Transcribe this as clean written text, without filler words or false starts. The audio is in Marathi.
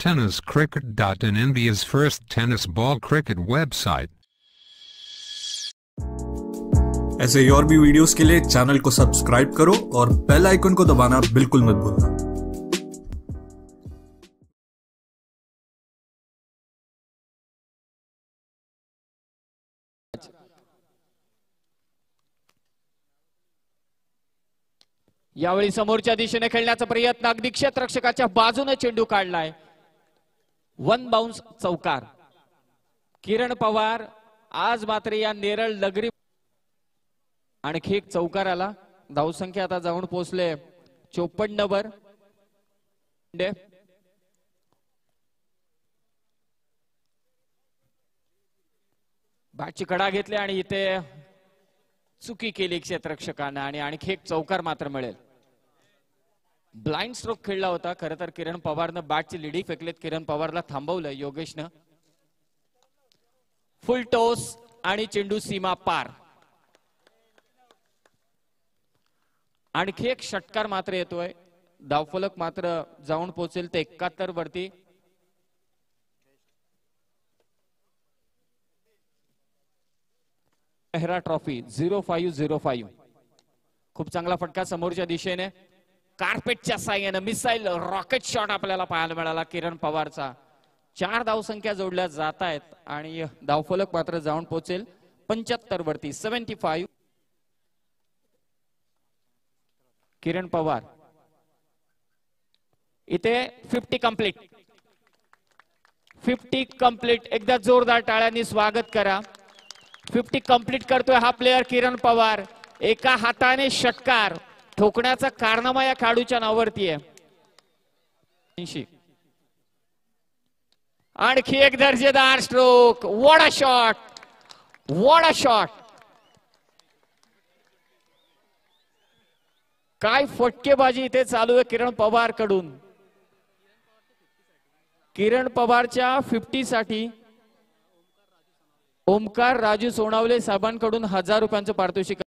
tenniscricket.in, India's first tennis ball cricket website. ऐसे ही और भी वीडियोस के लिए चैनल को सब्सक्राइब करो और बेल आइकन को दबाना बिल्कुल मत भूलना। यावेळी समोरच्या दिशेने खेळण्याचा प्रयत्न, अगदी क्षेत्ररक्षकाच्या बाजूने चेंडू काढलाय, वन बाउन्स चौकार। किरण पवार आज मात्र या नेरळ नगरी आणखी एक चौकार आला। धावसंख्या आता जाऊन पोहोचले 54 वर। बॅटची कडा घेतली आणि इथे चुकी केली क्षेत्ररक्षकाने आणि आणखी एक चौकार मात्र मिळेल। ब्लाइंड स्ट्रोक खेळला होता खरं तर किरण पवारनं बॅटची लिडी फेकलेत, किरण पवारला थांबवलं योगेशनं। फुल टॉस आणि चेंडू सीमा पार। आणखी एक षटकार मात्र येतोय, धावफलक मात्र जाऊन पोहोचेल ते 71 वरती। मेहरा ट्रॉफी 0505 खूप चांगला फटका समोरच्या दिशेने, कार्पेटच्या साह्याने मिसाईल रॉकेट शॉट आपल्याला पाहायला मिळाला किरण पवारचा। 4 धावसंख्या जोडल्या जात आहेत आणि धावफलक मात्र जाऊन पोहोचेल 75 वरती 75। किरण पवार इथे 50 कंप्लीट, 50 कंप्लीट। एकदा जोरदार टाळ्यांनी स्वागत करा। 50 कंप्लीट करतोय हा प्लेयर किरण पवार। एका हाताने षटकार ठोकण्याचा कारनामा या खेळाडूच्या नावावरती आहे। आणखी एक दर्जेदार stroke, what a shot, what a shot. काय फटकेबाजी इथे चालू आहे किरण पवार कडून। किरण पवारच्या 50 साठी ओमकार राजू सोनावले साहेबांकडून 1000 रुपयांचं पारितोषिक